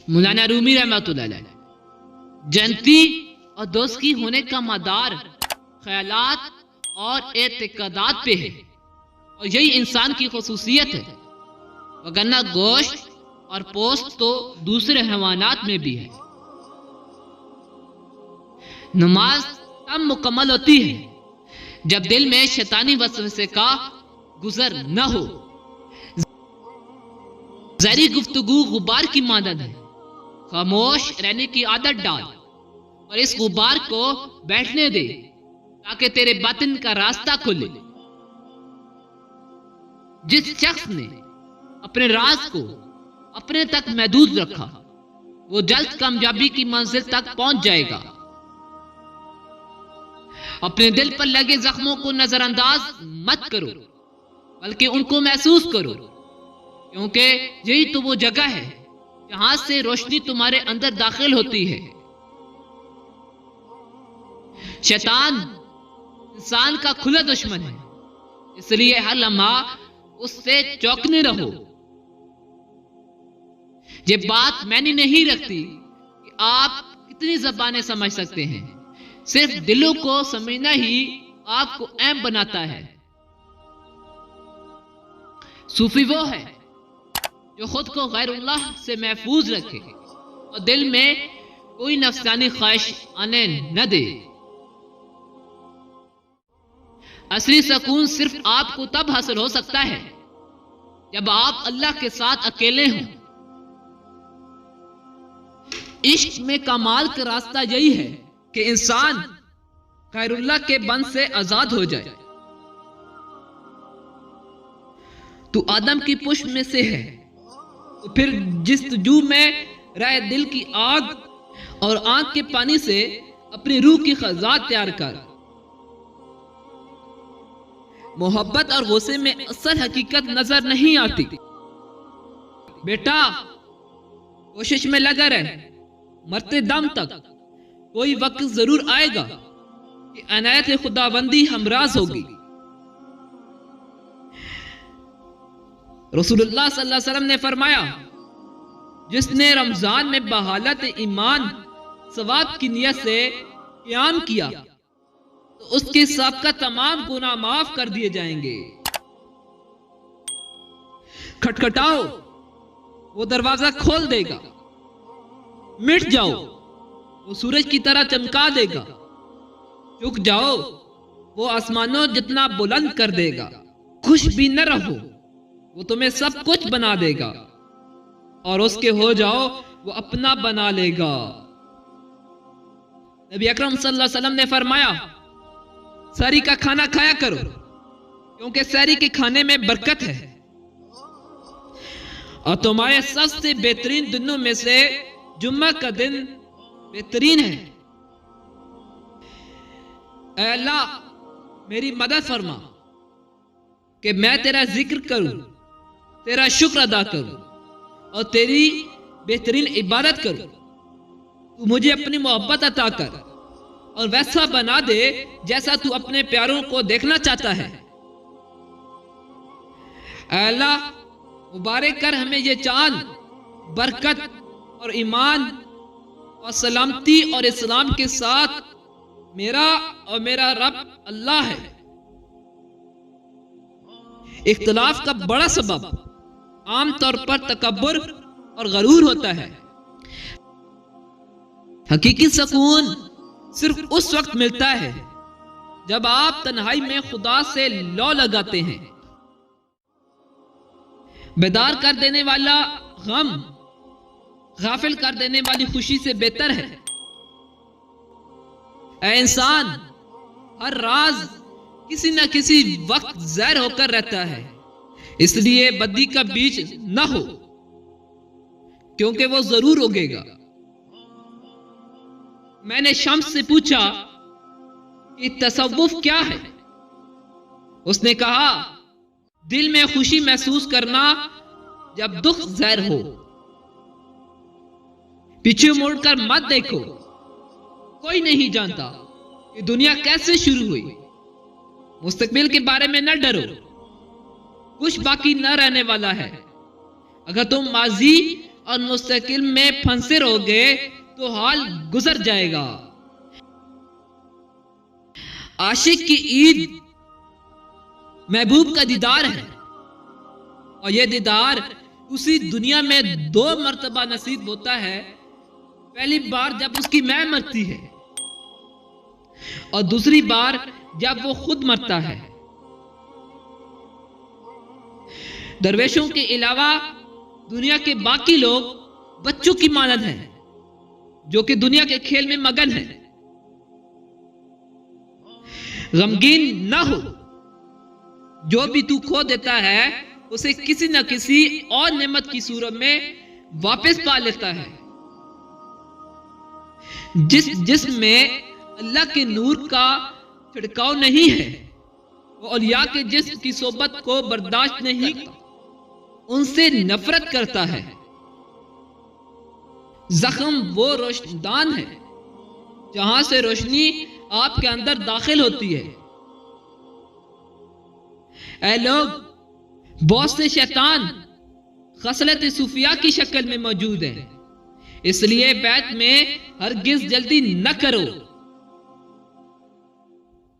مولانا رومی رحمۃ اللہ علیہ۔ جنتی اور دوستی ہونے کا مدار خیالات اور اعتقادات پہ ہے، اور یہی انسان کی خصوصیت ہے، وگرنہ گوشت اور پوست تو دوسرے حیوانات میں بھی ہے۔ نماز تب مکمل ہوتی ہے جب دل میں شیطانی وسوسے کا گزر نہ ہو۔ زہری گفتگو غبار کی مانند ہے، خاموش رہنے کی عادت ڈال اور اس غبار کو بیٹھنے دے تاکہ تیرے باطن کا راستہ کھلے۔ جس شخص نے اپنے راز کو اپنے تک محدود رکھا وہ جلد کامیابی کی منزل تک پہنچ جائے گا۔ اپنے دل پر لگے زخموں کو نظر انداز مت کرو، بلکہ ان کو محسوس کرو، کیونکہ یہی تو وہ جگہ ہے جہاں سے روشنی تمہارے اندر داخل ہوتی ہے۔ شیطان انسان کا کھلا دشمن ہے، اس لیے ہر لمحہ اس سے چوکنے رہو۔ یہ بات معنی نہیں رکھتی کہ آپ کتنی زبانیں سمجھ سکتے ہیں، صرف دلوں کو سمجھنا ہی آپ کو اہم بناتا ہے۔ صوفی وہ ہے جو خود کو غیر اللہ سے محفوظ رکھے اور دل میں کوئی نفسانی خواہش آنے نہ دے۔ اصلی سکون صرف آپ کو تب حاصل ہو سکتا ہے جب آپ اللہ کے ساتھ اکیلے ہوں۔ عشق میں کمال کا راستہ یہی ہے کہ انسان غیر اللہ کے بند سے آزاد ہو جائے۔ تو آدم کی پشت میں سے ہے، تو پھر جستجو میں رہے دل کی آگ اور آنکھ کے پانی سے اپنی روح کی خزاں تیار کر۔ محبت اور غصے میں اصل حقیقت نظر نہیں آتی۔ بیٹا کوشش میں لگا رہے، مرتے دم تک۔ کوئی وقت ضرور آئے گا کہ عنایت خداوندی ہمراز ہوگی۔ رسول اللہ صلی اللہ علیہ وسلم نے فرمایا، جس نے رمضان میں بحالت ایمان ثواب کی نیت سے قیام کیا تو اس کے سابقہ تمام گناہ معاف کر دیے جائیں گے۔ کھٹکھٹاؤ، وہ دروازہ کھول دے گا۔ مٹ جاؤ، وہ سورج کی طرح چمکا دے گا۔ جھک جاؤ، وہ آسمانوں جتنا بلند کر دے گا۔ خوش بھی نہ رہو، وہ تمہیں سب کچھ بنا دے گا، اور اس کے ہو جاؤ وہ اپنا بنا لے گا۔ نبی اکرم صلی اللہ علیہ وسلم نے فرمایا، سحری کا کھانا کھایا کرو کیونکہ سحری کے کھانے میں برکت ہے، اور تمہارے سب سے بہترین دنوں میں سے جمعہ کا دن بہترین ہے۔ اے اللہ میری مدد فرما کہ میں تیرا ذکر کروں، تیرا شکر ادا کروں اور تیری بہترین عبادت کروں۔ تو مجھے اپنی محبت عطا کر اور ویسا بنا دے جیسا تو اپنے پیاروں کو دیکھنا چاہتا ہے۔ اے اللہ مبارک کر ہمیں یہ چاند برکت اور ایمان اور سلامتی اور اسلام کے ساتھ میرا اور میرا رب اللہ ہے۔ اختلاف کا بڑا سبب عام طور پر تکبر اور غرور ہوتا ہے۔ حقیقی سکون صرف اس وقت ملتا ہے جب آپ تنہائی میں خدا سے لو لگاتے ہیں۔ بیدار کر دینے والا غم غافل کر دینے والی خوشی سے بہتر ہے۔ اے انسان، ہر راز کسی نہ کسی وقت ظاہر ہو کر رہتا ہے، اس لیے بدی کا بیج نہ ہو کیونکہ وہ ضرور اگے گا۔ میں نے شمس سے پوچھا کہ تصوف کیا ہے؟ اس نے کہا، دل میں خوشی محسوس کرنا جب دکھ ظاہر ہو۔ پیچھے مڑ کر مت دیکھو، کوئی نہیں جانتا کہ دنیا کیسے شروع ہوئی۔ مستقبل کے بارے میں نہ ڈرو، کچھ باقی نہ رہنے والا ہے۔ اگر تم ماضی اور مستقل میں پھنسے رہو گے تو حال گزر جائے گا۔ عاشق کی عید محبوب کا دیدار ہے، اور یہ دیدار اسی دنیا میں 2 مرتبہ نصیب ہوتا ہے۔ پہلی بار جب اس کی ماں مرتی ہے، اور دوسری بار جب وہ خود مرتا ہے۔ درویشوں کے علاوہ دنیا کے باقی لوگ بچوں کی مانند ہیں جو کہ دنیا کے کھیل میں مگن ہیں۔ غمگین نہ ہو، جو بھی تو کھو دیتا ہے اسے کسی نہ کسی اور نعمت کی صورت میں واپس پا لیتا ہے۔ جس جسم میں اللہ کے نور کا چھڑکاؤ نہیں ہے، وہ اولیاء کے جسم کی صحبت کو برداشت نہیں کرتا، ان سے نفرت کرتا ہے۔ زخم وہ روشندان ہے جہاں سے روشنی آپ کے اندر داخل ہوتی ہے۔ اے لوگ، بہت سے شیطان خصلت صوفیہ کی شکل میں موجود ہیں، اس لیے بیت میں ہرگز جلدی نہ کرو۔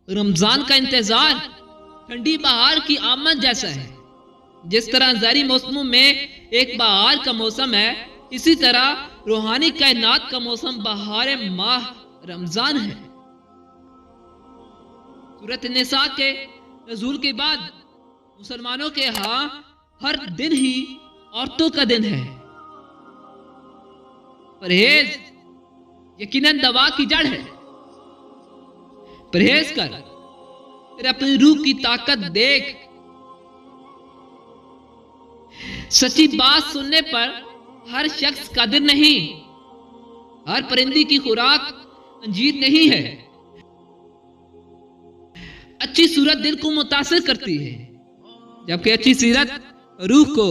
رمضان کا انتظار ٹھنڈی بہار کی آمد جیسا ہے۔ جس طرح زرعی موسموں میں ایک بہار کا موسم ہے، اسی طرح روحانی کائنات کا موسم بہار ماہ رمضان ہے۔ سورۃ النساء کے نزول کے بعد مسلمانوں کے ہاں ہر دن ہی عورتوں کا دن ہے۔ پرہیز یقیناً دوا کی جڑ ہے۔ پرہیز کر، پھر اپنی روح کی طاقت دیکھ۔ سچی بات سننے پر ہر شخص قادر نہیں، ہر پرندی کی خوراک انجیر نہیں ہے۔ اچھی صورت دل کو متاثر کرتی ہے، جبکہ اچھی سیرت روح کو۔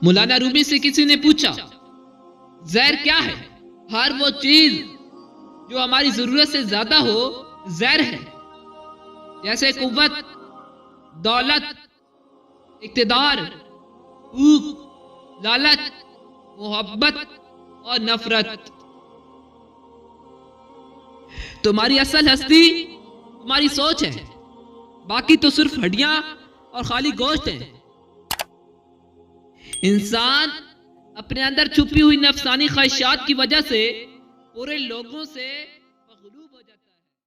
مولانا رومی سے کسی نے پوچھا، زہر کیا ہے؟ ہر وہ چیز جو ہماری ضرورت سے زیادہ ہو زہر ہے، جیسے قوت، دولت، اقتدار، بھوک، لالچ، محبت اور نفرت۔ تمہاری اصل ہستی تمہاری سوچ ہے، باقی تو صرف ہڈیاں اور خالی گوشت ہیں۔ انسان اپنے اندر چھپی ہوئی نفسانی خواہشات کی وجہ سے پورے لوگوں سے